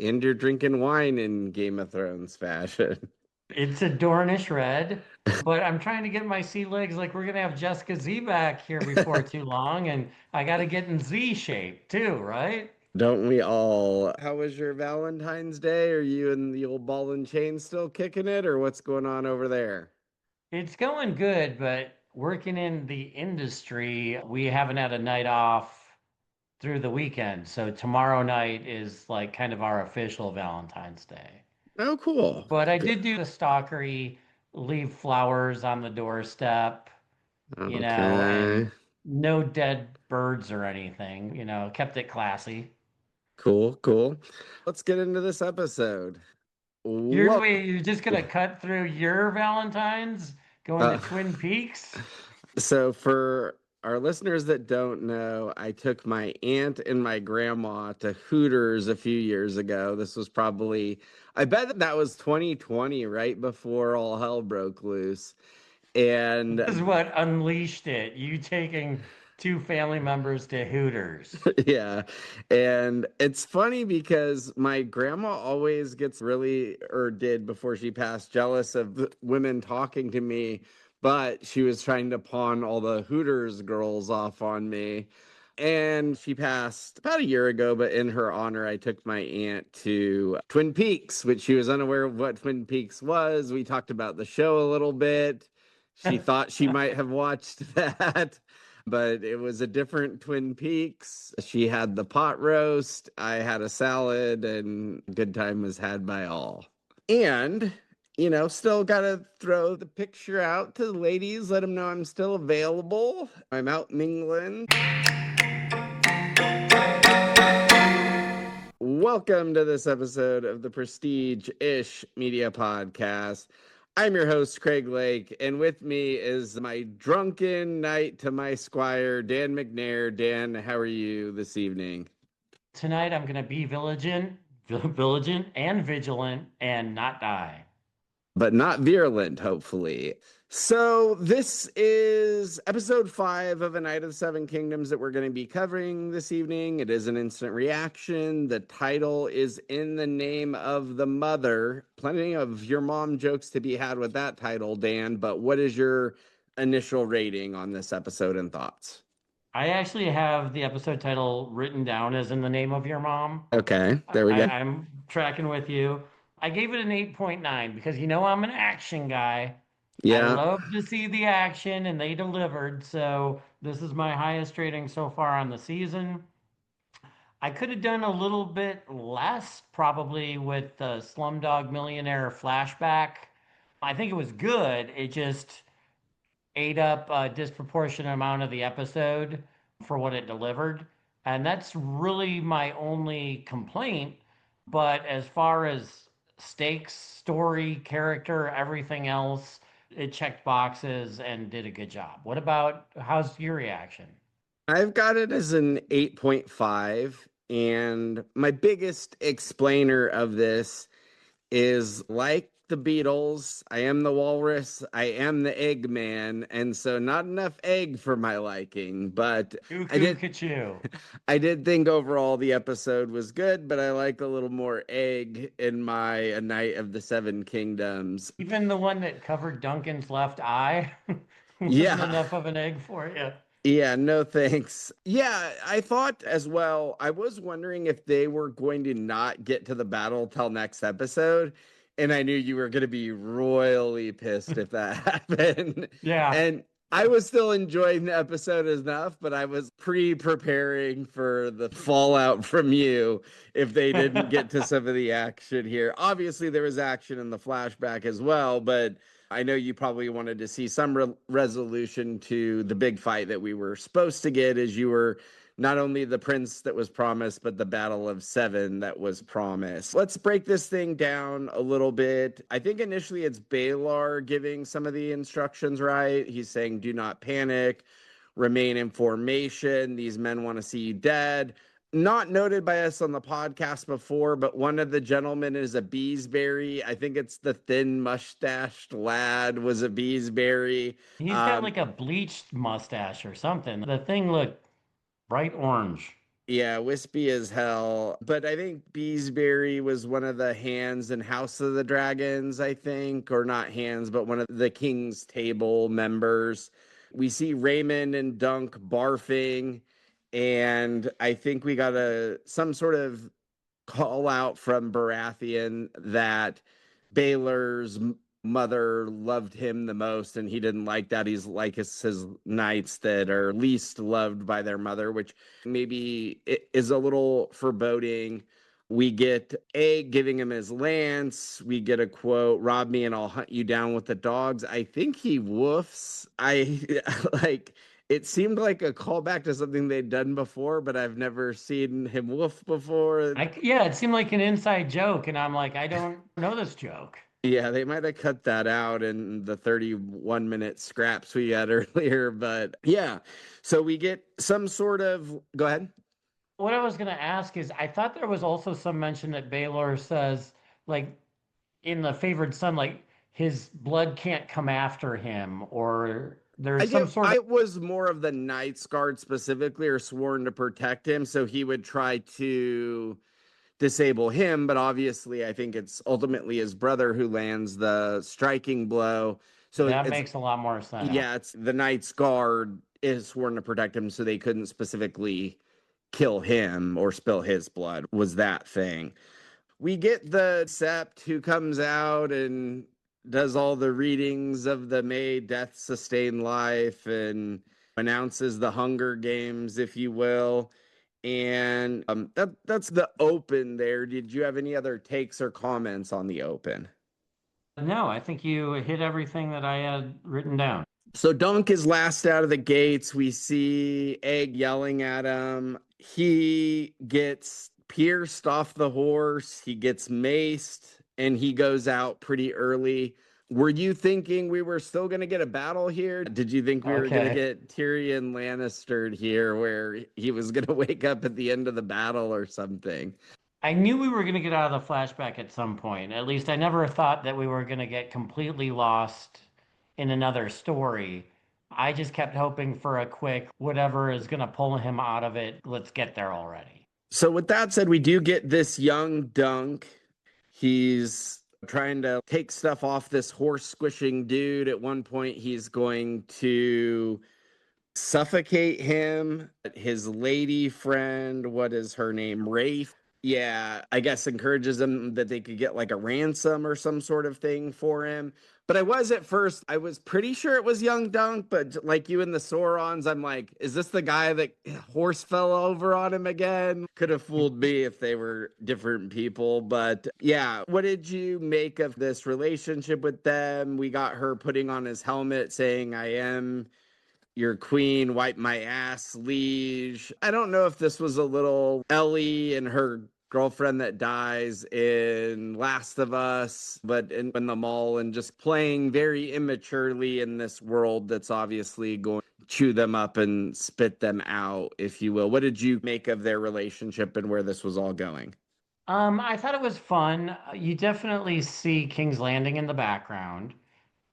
and you're drinking wine in Game of Thrones fashion. It's a Dornish red, but I'm trying to get my sea legs like we're gonna have Jessica Z back here before too long, and I gotta get in Z shape too, right? Don't we all? How was your Valentine's Day? Are you and the old ball and chain still kicking it, or what's going on over there? It's going good, but working in the industry, we haven't had a night off through the weekend. So tomorrow night is like kind of our official Valentine's Day. Oh, cool. But I Good. did do the stalkery, leave flowers on the doorstep, Okay. and no dead birds or anything, kept it classy. Cool, cool. Let's get into this episode. You're Well, wait, you're just gonna cut through your Valentine's going to uh, Twin Peaks? so for our listeners that don't know, I took my aunt and my grandma to Hooters a few years ago. This was probably, I bet that was 2020, right before all hell broke loose. This is And what unleashed it. You taking two family members to Hooters. yeah. And it's funny because my grandma always gets really, or did before she passed, jealous of women talking to me, but she was trying to pawn all the Hooters girls off on me. And she passed about a year ago, but in her honor, I took my aunt to Twin Peaks, which she was unaware of what Twin Peaks was. We talked about the show a little bit. She thought she might have watched that, but it was a different Twin Peaks. She had the pot roast, I had a salad, and good time was had by all. And, still got to throw the picture out to the ladies, let them know I'm still available. I'm out in England. Welcome to this episode of the Prestige Ish Media Podcast. I'm your host, Craig Lake, and with me is my drunken knight to my squire, Dan McNair. Dan, how are you this evening? Tonight I'm gonna be vigilant and vigilant and not die. But not virulent, hopefully. So, this is episode 5 of A Night of the Seven Kingdoms that we're going to be covering this evening. It is an instant reaction. The title is In the Name of the Mother. Plenty of your mom jokes to be had with that title, Dan. But what is your initial rating on this episode and thoughts? I actually have the episode title written down as In the Name of Your Mom. Okay, there we I, go. I'm tracking with you. I gave it an 8.9 because I'm an action guy. I Yeah, love to see the action and they delivered. So this is my highest rating so far on the season. I could have done a little bit less, probably with the Slumdog Millionaire flashback. I think it was good. It just ate up a disproportionate amount of the episode for what it delivered. And that's really my only complaint. But as far as stakes, story, character, everything else, it checked boxes and did a good job. How's your reaction? I've got it as an 8.5. And my biggest explainer of this is like the Beatles. I am the walrus. I am the Eggman, and so not enough egg for my liking. But I Cuckoo, did, Cachoo. I did think overall the episode was good. But I like a little more egg in my A Night of the Seven Kingdoms. Even the one that covered Duncan's left eye wasn't Yeah, enough of an egg for you. yeah, no thanks. Yeah, I thought as well. I was wondering if they were going to not get to the battle till next episode. And I knew you were going to be royally pissed if that happened. Yeah. And I was still enjoying the episode enough, but I was pre-preparing for the fallout from you if they didn't get to some of the action here. Obviously, there was action in the flashback as well, but I know you probably wanted to see some resolution to the big fight that we were supposed to get, as you were not only the prince that was promised, but the Battle of Seven that was promised. Let's break this thing down a little bit. I think initially it's Balar giving some of the instructions, right? He's saying, do not panic, remain in formation. These men want to see you dead. Not noted by us on the podcast before, but one of the gentlemen is a Beesbury. I think it's the thin mustached lad was a Beesbury. He's got Um, like a bleached mustache or something. The thing looked bright orange. Yeah, wispy as hell. But I think Beesbury was one of the hands in House of the Dragons, I think, or not hands, but one of the King's Table members. We see Raymond and Dunk barfing, and I think we got some sort of call out from Baratheon that Baylor's mother loved him the most, and he didn't like that. He's like his knights that are least loved by their mother, which maybe it is a little foreboding. We get Egg giving him his lance. We get a quote, "Rob me and I'll hunt you down with the dogs." I think he woofs. I like it seemed like a callback to something they'd done before, but I've never seen him woof before. Yeah, it seemed like an inside joke, and I'm like, I don't know this joke. Yeah, they might have cut that out in the 31-minute scraps we had earlier, but yeah. So we get some sort of go ahead. What I was going to ask is, I thought there was also some mention that Baylor says, like, in the favored son, like, his blood can't come after him, or I there's some get sort of. I was more of the Knights Guard specifically or sworn to protect him, so he would try to disable him, but obviously I think it's ultimately his brother who lands the striking blow. So That it's makes a lot more sense. yeah, it's the Knights Guard is sworn to protect him, so they couldn't specifically kill him or spill his blood, was that thing. We get the Sept who comes out and does all the readings of the May Death Sustain Life and announces the Hunger Games, if you will. And that's the open there. Did you have any other takes or comments on the open? No, I think you hit everything that I had written down. So Dunk is last out of the gates. We see Egg yelling at him. He gets pierced off the horse. He gets maced and he goes out pretty early. Were you thinking we were still going to get a battle here? Did you think we were going to Okay. get Tyrion Lannister here where he was going to wake up at the end of the battle or something? I knew we were going to get out of the flashback at some point. At least I never thought that we were going to get completely lost in another story. I just kept hoping for a quick whatever is going to pull him out of it. Let's get there already. So with that said, we do get this young Dunk. He's trying to take stuff off this horse squishing dude. At one point, he's going to suffocate him. His lady friend, what is her name? Rafe. Yeah, I guess encourages them that they could get like a ransom or some sort of thing for him. But I was at first, I was pretty sure it was Young Dunk, but like you and the Saurons, I'm like, is this the guy that horse fell over on him again? Could have fooled me if they were different people. But yeah, what did you make of this relationship with them? We got her putting on his helmet saying, I am your queen, wipe my ass, liege. I don't know if this was a little Ellie and her girlfriend that dies in Last of Us, but in the mall and just playing very immaturely in this world that's obviously going to chew them up and spit them out, if you will. What did you make of their relationship and where this was all going? I thought it was fun. You definitely see King's Landing in the background.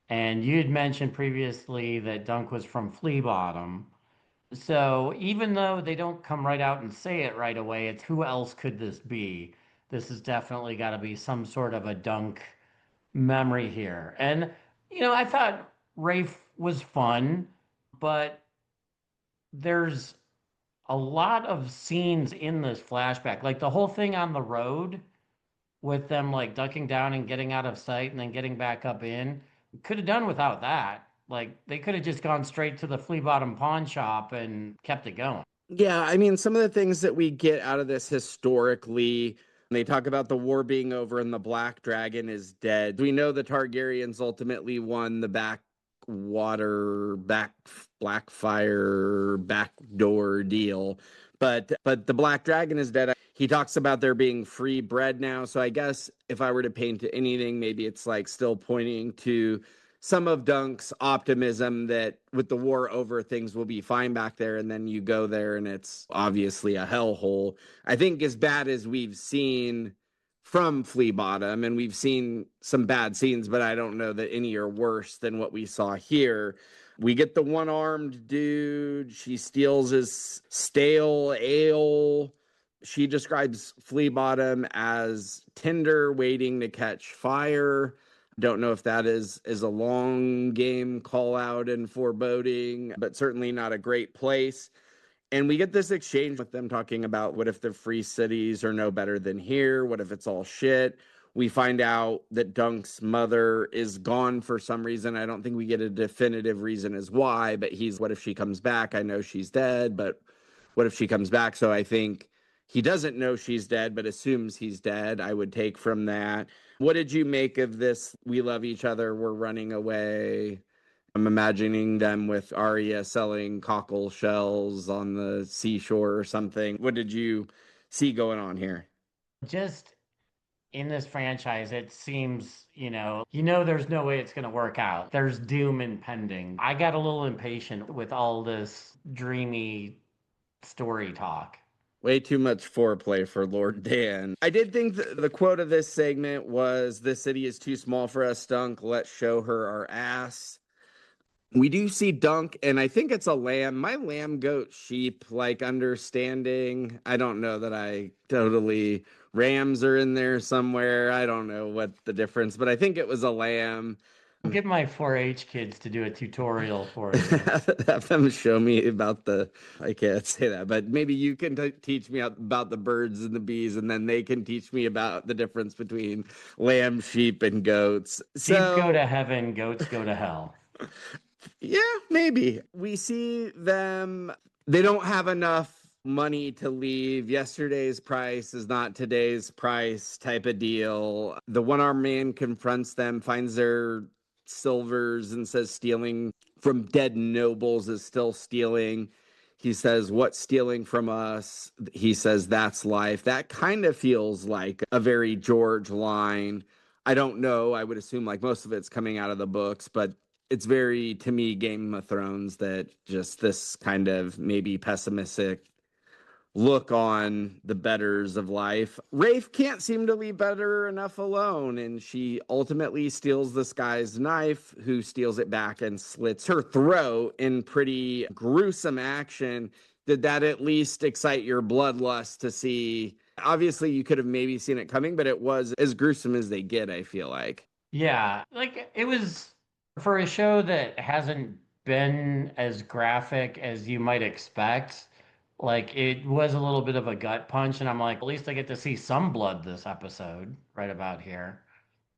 And you had mentioned previously that Dunk was from Flea Bottom. So even though they don't come right out and say it right away, it's who else could this be? This has definitely got to be some sort of a Dunk memory here. And, I thought Rafe was fun, but there's a lot of scenes in this flashback. Like the whole thing on the road with them like ducking down and getting out of sight and then getting back up in. Could have done without that. Like they could have just gone straight to the Flea Bottom pawn shop and kept it going. Yeah, I mean, some of the things that we get out of this historically, they talk about the war being over and the Black Dragon is dead. We know the Targaryens ultimately won the Blackfire backdoor deal, but the Black Dragon is dead. He talks about there being free bread now, so I guess if I were to paint anything, maybe it's like still pointing to some of Dunk's optimism that with the war over, things will be fine back there. And then you go there and it's obviously a hellhole. I think as bad as we've seen from Flea Bottom, and we've seen some bad scenes, but I don't know that any are worse than what we saw here. We get the one-armed dude. She steals his stale ale. She describes Flea Bottom as tinder waiting to catch fire. Don't know if that is a long game call out and foreboding, but certainly not a great place. And we get this exchange with them talking about what if the free cities are no better than here? What if it's all shit? We find out that Dunk's mother is gone for some reason. I don't think we get a definitive reason as why, but what if she comes back? I know she's dead, but what if she comes back? So I think he doesn't know she's dead, but assumes he's dead. I would take from that. What did you make of this? We love each other. We're running away. I'm imagining them with Arya selling cockle shells on the seashore or something. What did you see going on here? Just in this franchise, it seems, there's no way it's going to work out. There's doom impending. I got a little impatient with all this dreamy story talk. Way too much foreplay for Lord Dan. I did think the quote of this segment was, "This city is too small for us, Dunk. Let's show her our ass." We do see Dunk, and I think it's a lamb. My lamb, goat, sheep, like understanding. I don't know that I totally. Rams are in there somewhere. I don't know what the difference, but I think it was a lamb. I'll get my 4-H kids to do a tutorial for you. Have them show me about I can't say that, but maybe you can teach me about the birds and the bees, and then they can teach me about the difference between lamb, sheep, and goats. Sheep go to heaven, goats go to hell. Yeah, maybe. We see them, they don't have enough money to leave. Yesterday's price is not today's price type of deal. The one-armed man confronts them, finds their silvers, and says stealing from dead nobles is still stealing. He says, "What's stealing from us?" He says, "That's life." That kind of feels like a very George line. I don't know. I would assume like most of it's coming out of the books, but it's very, to me, Game of Thrones, that just this kind of maybe pessimistic look on the betters of life. Rafe can't seem to leave Better enough alone, and she ultimately steals this guy's knife, who steals it back and slits her throat in pretty gruesome action. Did that at least excite your bloodlust to see? Obviously, you could have maybe seen it coming, but it was as gruesome as they get, I feel like. Yeah, like it was for a show that hasn't been as graphic as you might expect. Like it was a little bit of a gut punch, and I'm like, at least I get to see some blood this episode, right about here.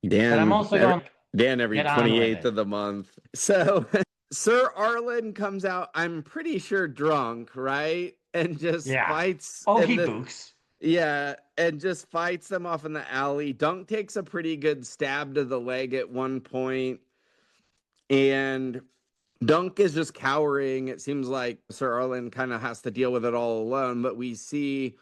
But I'm Dan, also going, Dan every get on with 28th it. of the month. So Sir Arlen comes out, I'm pretty sure drunk, right? And just Yeah. fights Oh, in he the books. yeah, and just fights them off in the alley. Dunk takes a pretty good stab to the leg at one point, and Dunk is just cowering. It seems like Sir Arlen kind of has to deal with it all alone, but we see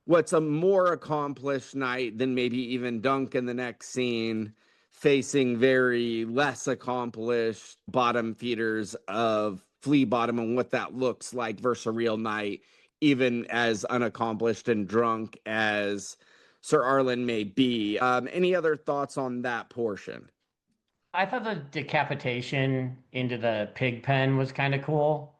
what's a more accomplished knight than maybe even Dunk in the next scene, facing very less accomplished bottom feeders of Flea Bottom, and what that looks like versus a real knight, even as unaccomplished and drunk as Sir Arlen may be. Any other thoughts on that portion? I thought the decapitation into the pig pen was kind of cool.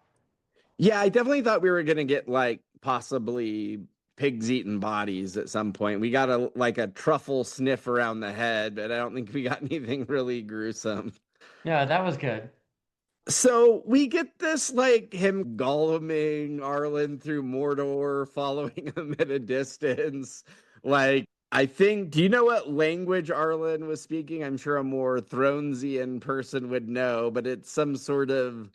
Yeah, I definitely thought we were gonna get like possibly pigs eating bodies at some point. We got a truffle sniff around the head, but I don't think we got anything really gruesome. Yeah, that was good. So we get this like him golluming Arlen through Mordor, following him at a distance. Like, I think, do you know what language Arlen was speaking? I'm sure a more Thronesian person would know, but it's some sort of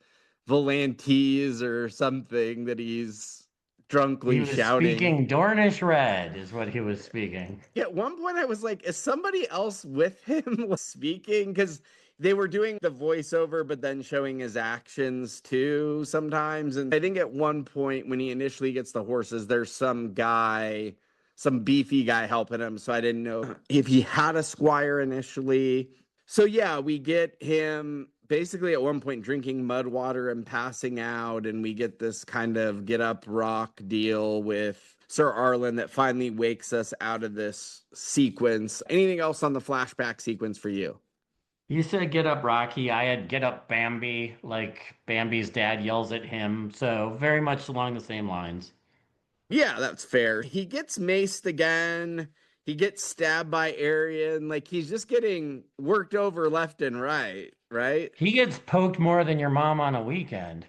Volantes or something that he's He drunkenly was shouting. speaking Dornish Red, is what he was speaking. At one point, I was like, is somebody else with him speaking? Because they were doing the voiceover, but then showing his actions too sometimes. And I think at one point, when he initially gets the horses, there's some guy, some beefy guy helping him. So I didn't know if he had a squire initially. So yeah, we get him basically at one point drinking mud water and passing out. And we get this kind of get up rock deal with Sir Arlen that finally wakes us out of this sequence. Anything else on the flashback sequence for you? You said get up Rocky. I had get up Bambi, like Bambi's dad yells at him. So very much along the same lines. Yeah, that's fair. He gets maced again. He gets stabbed by Arian. Like he's just getting worked over left and right, right? He gets poked more than your mom on a weekend.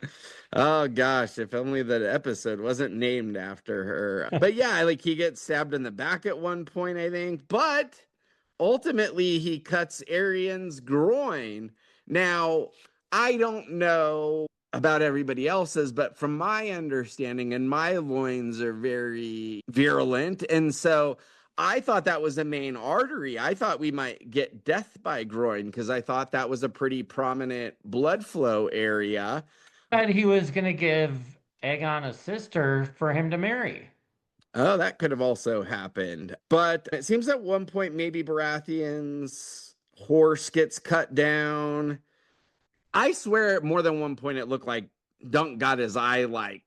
Oh gosh, if only the episode wasn't named after her. But yeah, like he gets stabbed in the back at one point, I think. But ultimately, he cuts Arian's groin. Now, I don't know about everybody else's, but from my understanding, and my loins are very virulent. And so I thought that was a main artery. I thought we might get death by groin because I thought that was a pretty prominent blood flow area. But he was going to give Aegon a sister for him to marry. Oh, that could have also happened. But it seems at one point maybe Baratheon's horse gets cut down. I swear at more than one point it looked like Dunk got his eye like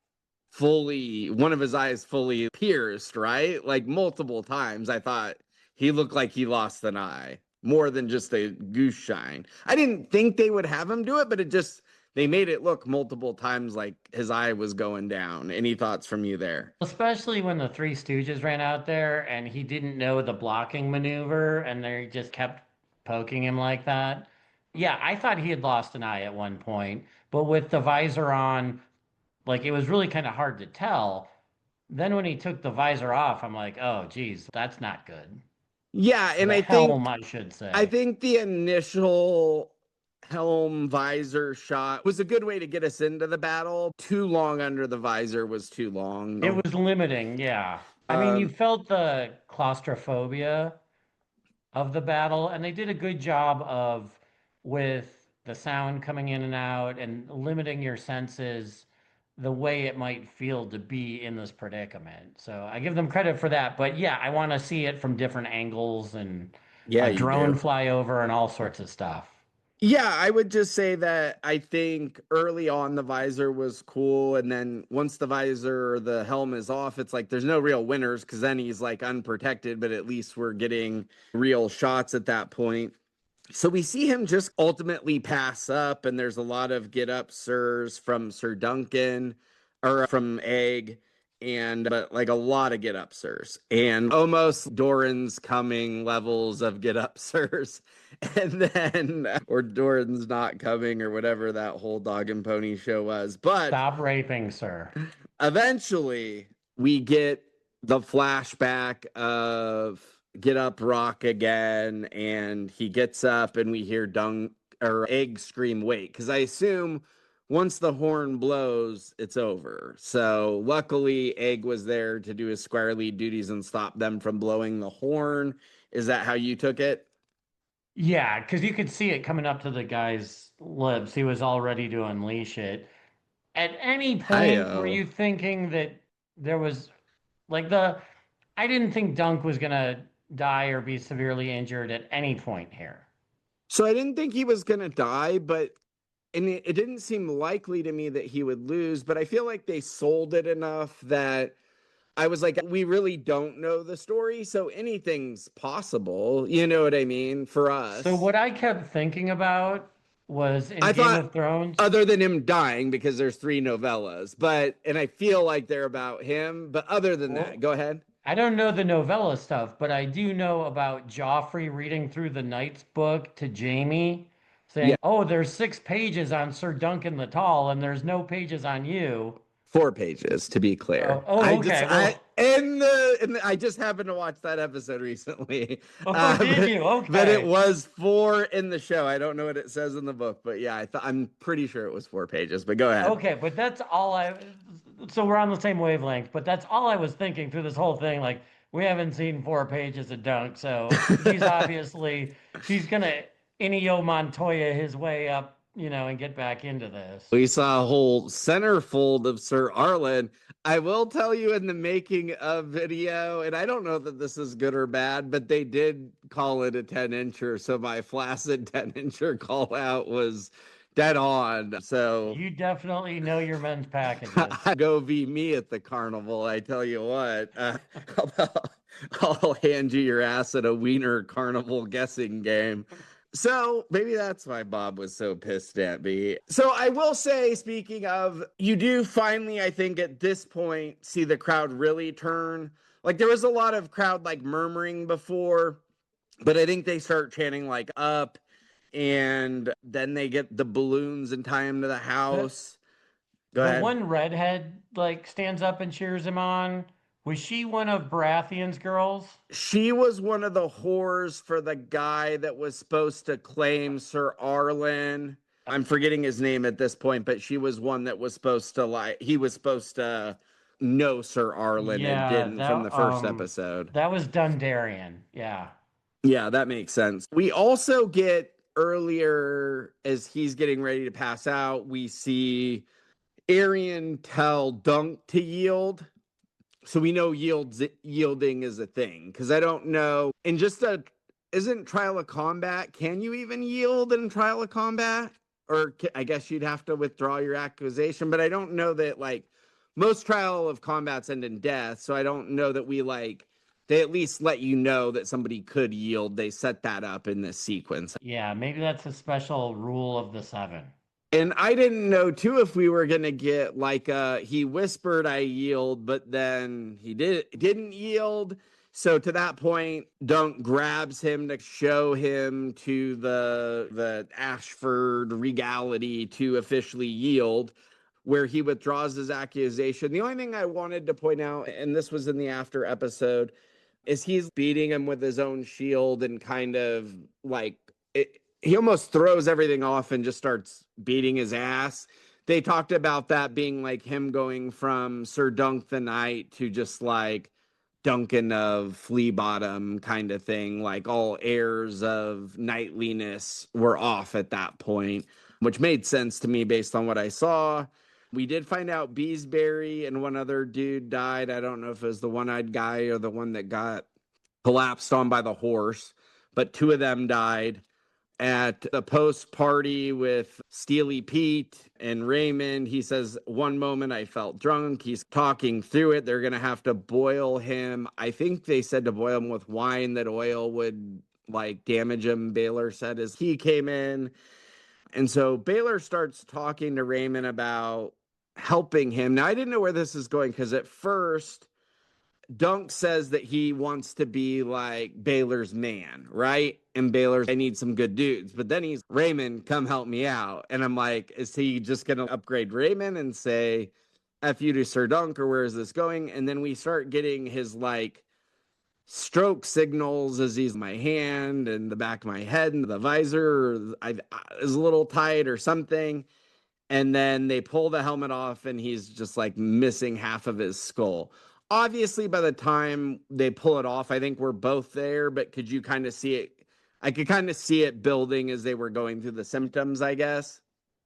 fully, one of his eyes fully pierced, right? Like multiple times. I thought he looked like he lost an eye more than just a goose shine. I didn't think they would have him do it, but it just, they made it look multiple times like his eye was going down. Any thoughts from you there? Especially when the Three Stooges ran out there and he didn't know the blocking maneuver and they just kept poking him like that. Yeah, I thought he had lost an eye at one point, but with the visor on, like it was really kind of hard to tell. Then when he took the visor off, I'm like, oh, geez, that's not good. Yeah, Or and the I helm, think I should I say. think the initial helm visor shot was a good way to get us into the battle. Too long under the visor was too long. It was limiting, yeah. I mean, you Um, felt the claustrophobia of the battle, and they did a good job of with the sound coming in and out and limiting your senses the way it might feel to be in this predicament. So I give them credit for that. But yeah, I want to see it from different angles and yeah, a you drone do. fly over and all sorts of stuff. Yeah, I would just say that I think early on the visor was cool, and then once the visor or the helm is off, it's like there's no real winners because then he's like unprotected, but at least we're getting real shots at that point. So we see him just ultimately pass up, and there's a lot of get up sirs from Sir Duncan or from Egg, and but like a lot of get up sirs and almost Doran's coming levels of get up sirs. And then, or Doran's not coming, or whatever that whole dog and pony show was. But Stop raping, sir. eventually, we get the flashback of Get Up Rock again, and he gets up, and we hear Dung or Egg scream, "Wait!" Because I assume once the horn blows, it's over. So luckily, Egg was there to do his squire lead duties and stop them from blowing the horn. Is that how you took it? Yeah, because you could see it coming up to the guy's lips. He was all ready to unleash it. At any point, were Hi-oh. you thinking that there was like the I didn't think Dunk was gonna die or be severely injured at any point here. So I didn't think he was gonna die, but and it didn't seem likely to me that he would lose, but I feel like they sold it enough that I was like, we really don't know the story, so anything's possible. You know what I mean? For So us. what I kept thinking about was in I Game thought of Thrones. other than him dying, because there's three novellas, but and I feel like they're about him, but other than that, Well, go ahead. I don't know the novella stuff, but I do know about Joffrey reading through the Knight's book to Jamie, Yeah. saying, "Oh, there's 6 pages on Sir Duncan the Tall, and there's no pages on you." 4 pages to be clear. Okay. I just happened to watch that episode recently. Oh, did But, you? but it Okay. was four in the show. I don't know what it says in the book, but yeah, I'm pretty sure it was 4 pages. But go ahead. Okay, but that's all I. So we're on the same wavelength, but that's all I was thinking through this whole thing. Like, we haven't seen 4 pages of Dunk, so he's gonna Inigo Montoya his way up, and get back into this. We saw a whole centerfold of Sir Arlen. I will tell you in the making of video, and I don't know that this is good or bad, but they did call it a 10-incher. So my flaccid 10-incher call out was dead on. So You definitely know your men's packages. go be me at the carnival. I tell you what, I'll hand you your ass at a wiener carnival guessing game. So maybe that's why Bob was so pissed at me. So I will say, speaking of, you do finally, I think, at this point, see the crowd really turn. Like there was a lot of crowd like murmuring before, but I think they start chanting like up, and then they get the balloons and tie him to the The house. Go the ahead. one redhead like stands up and cheers him on. Was she one of Baratheon's girls? She was one of the whores for the guy that was supposed to claim Sir Arlen. I'm forgetting his name at this point, but she was one that was supposed to like he was supposed to know Sir Arlen and Yeah, didn't from the first episode. that was Dundarian. Yeah. Yeah, that makes sense. We also get earlier as he's getting ready to pass out, we see Arian tell Dunk to yield. So we know yielding is a thing because I don't know. In just a isn't trial of combat, can you even yield in trial of combat? Or I guess you'd have to withdraw your accusation, but I don't know that like most trial of combats end in death. So I don't know that we like they at least let you know that somebody could yield. They set that up in this sequence. Yeah, maybe that's a special rule of the seven. And I didn't know too if we were gonna get like he whispered I yield, but then he didn't yield. So to that point, Dunk grabs him to show him to the Ashford regality to officially yield, where he withdraws his accusation. The only thing I wanted to point out, and this was in the after episode, is he's beating him with his own shield and kind of like he almost throws everything off and just starts beating his ass. They talked about that being like him going from Sir Dunk the Knight to just like Duncan of Flea Bottom kind of thing. Like all airs of knightliness were off at that point, which made sense to me based on what I saw. We did find out Beesbury and one other dude died. I don't know if it was the one-eyed guy or the one that got collapsed on by the horse, but two of them died at the post party with Steely Pete and Raymond. He says, one moment I felt drunk. He's talking through it. They're going to have to boil him. I think they said to boil him with wine, that oil would like damage him. Baylor said as he came in. And so Baylor starts talking to Raymond about helping him. Now, I didn't know where this is going because at first, Dunk says that he wants to be like Baylor's man, right? And Baylor's, I need some good dudes. But then he's, Raymond, come help me out. And I'm like, is he just going to upgrade Raymond and say, F you to Sir Dunk, or where is this going? And then we start getting his like stroke signals as he's my hand and the back of my head and the visor is a little tight or something. And then they pull the helmet off and he's just like missing half of his skull. Obviously, by the time they pull it off, I think we're both there, but could you kind of see it? I could kind of see it building as they were going through the symptoms, I guess.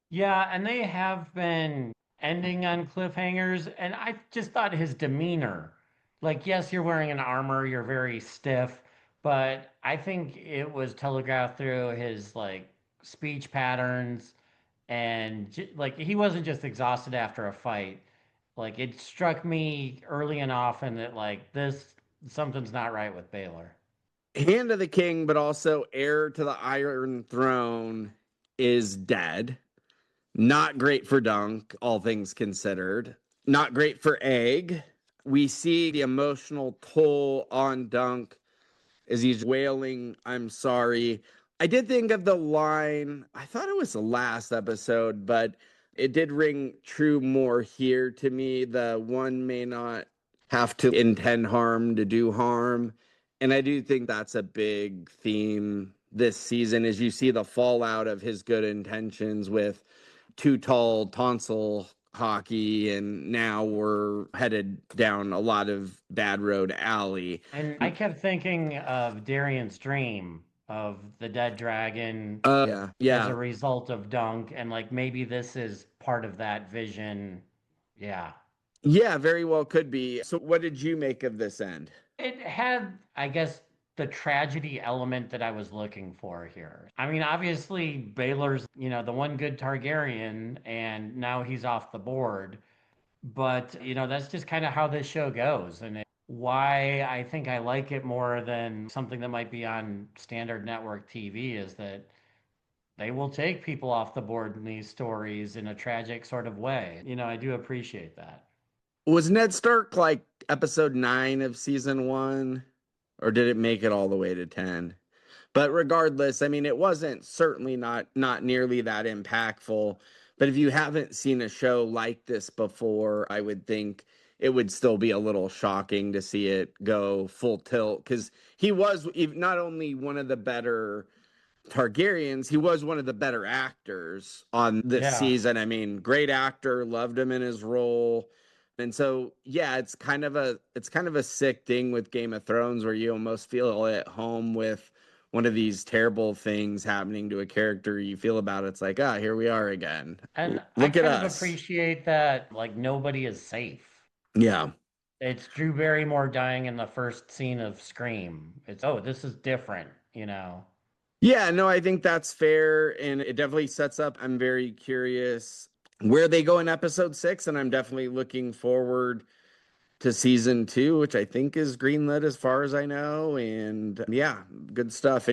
Yeah, and they have been ending on cliffhangers, and I just thought his demeanor, like, yes, you're wearing an armor, you're very stiff, but I think it was telegraphed through his like speech patterns and like he wasn't just exhausted after a fight. Like it struck me early and often that like this something's not right with Baylor. Hand of the king, but also heir to the Iron Throne, is dead. Not great for Dunk, all things considered. Not great for Egg. We see the emotional toll on Dunk as he's wailing, I'm sorry. I did think of the line, I thought it was the last episode, but it did ring true more here to me. The one may not have to intend harm to do harm. And I do think that's a big theme this season as you see the fallout of his good intentions with too tall tonsil hockey, and now we're headed down a lot of bad road alley. And I kept thinking of Darian's dream of the dead dragon Yeah, as a yeah, result of Dunk, and like maybe this is part of that vision. Yeah. yeah, very well could be. So what did you make of this end? It had, I guess, the tragedy element that I was looking for here. I mean, obviously, Baylor's, the one good Targaryen, and now he's off the board. But, that's just kind of how this show goes. And why I think I like it more than something that might be on standard network TV is that they will take people off the board in these stories in a tragic sort of way. I do appreciate that. Was Ned Stark like episode 9 of season 1, or did it make it all the way to 10? But regardless, I mean, it wasn't certainly not nearly that impactful. But if you haven't seen a show like this before, I would think it would still be a little shocking to see it go full tilt, because he was not only one of the better Targaryens, he was one of the better actors on this Yeah. season. I mean, great actor, loved him in his role. And so, yeah, it's kind of a sick thing with Game of Thrones where you almost feel at home with one of these terrible things happening to a character you feel about. It's like, ah, here we are again. And I Look at kind of us. appreciate that, like, nobody is safe. Yeah. It's Drew Barrymore dying in the first scene of Scream. It's, oh, this is different. Yeah, no, I think that's fair. And it definitely sets up. I'm very curious where they go in episode 6. And I'm definitely looking forward to season 2, which I think is greenlit as far as I know. And yeah, good stuff.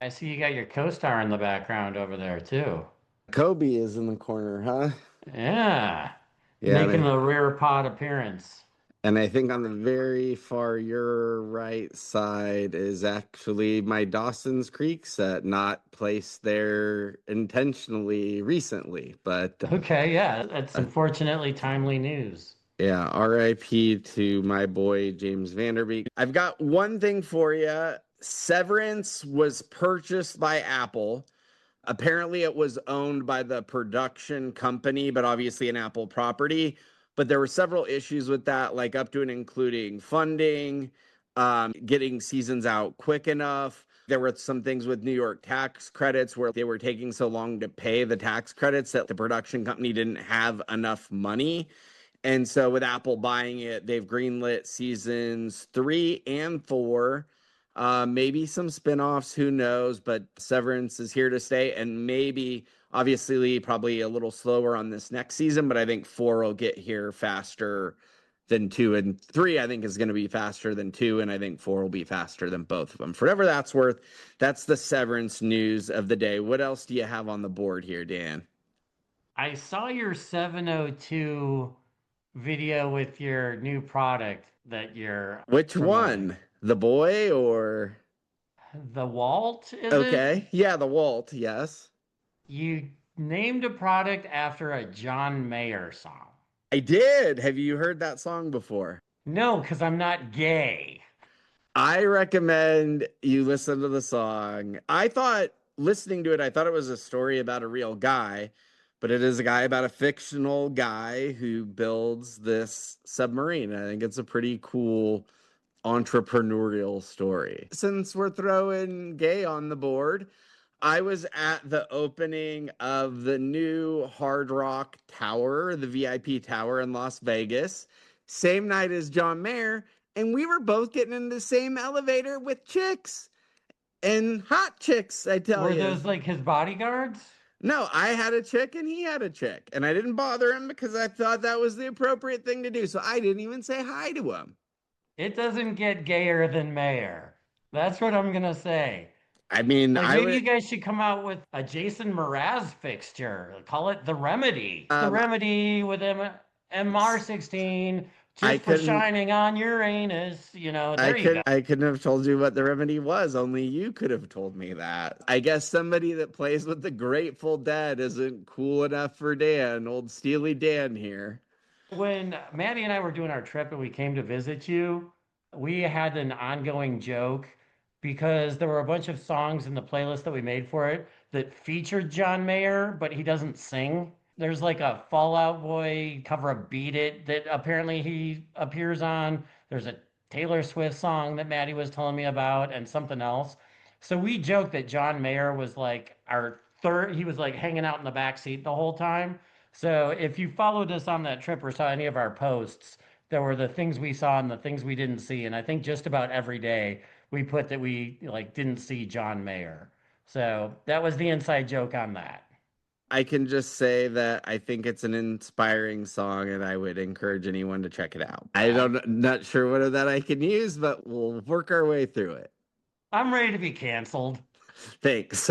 I see you got your co-star in the background over there too. Kobe is in the corner, huh? Yeah, Yeah, making a rare pod appearance. and I think on the very far your right side is actually my Dawson's Creek set, not placed there intentionally recently, but Okay, yeah, that's unfortunately timely news. yeah, RIP to my boy James Vanderbeek. I've got one thing for you. Severance was purchased by Apple. Apparently, it was owned by the production company, but obviously an Apple property. But there were several issues with that, like up to and including funding, getting seasons out quick enough. There were some things with New York tax credits where they were taking so long to pay the tax credits that the production company didn't have enough money. And so with Apple buying it, they've greenlit seasons 3 and 4. Maybe some spinoffs, who knows? But Severance is here to stay, and maybe, obviously, probably a little slower on this next season. But I think 4 will get here faster than 2, and 3 I think is going to be faster than 2, and I think 4 will be faster than both of them. For whatever that's worth, that's the Severance news of the day. What else do you have on the board here, Dan? I saw your 702 video with your new product that you're Which promoting. one? The boy or The Walt, is it? okay. Yeah, the Walt, yes. You named a product after a John Mayer song. I did. Have you heard that song before? No, because I'm not gay. I recommend you listen to the song. I thought listening to it, I thought it was a story about a real guy, but it is a guy about a fictional guy who builds this submarine. I think it's a pretty cool entrepreneurial story. Since we're throwing gay on the board, I was at the opening of the new Hard Rock Tower, the VIP Tower in Las Vegas, same night as John Mayer, and we were both getting in the same elevator with chicks and hot chicks, I tell Were you. those like his bodyguards? No, I had a chick and he had a chick, and I didn't bother him because I thought that was the appropriate thing to do. So I didn't even say hi to him. It doesn't get gayer than Mayer. That's what I'm gonna say. I mean, Like I maybe you would. guys should come out with a Jason Mraz fixture. Call it the Remedy. The Um, Remedy with MR16 I just for couldn't. shining on Uranus. I There you go. could. I couldn't have told you what the remedy was. Only you could have told me that. I guess somebody that plays with the Grateful Dead isn't cool enough for Dan. Old Steely Dan here. When Maddie and I were doing our trip and we came to visit you, we had an ongoing joke because there were a bunch of songs in the playlist that we made for it that featured John Mayer, but he doesn't sing. There's like a Fallout Boy cover of Beat It that apparently he appears on. There's a Taylor Swift song that Maddie was telling me about and something else. So we joked that John Mayer was like our third, he was like hanging out in the back seat the whole time. So if you followed us on that trip or saw any of our posts, there were the things we saw and the things we didn't see. And I think just about every day we put that we like didn't see John Mayer. So that was the inside joke on that. I can just say that I think it's an inspiring song, and I would encourage anyone to check it out. Not sure what of that I can use, but we'll work our way through it. I'm ready to be canceled. Thanks.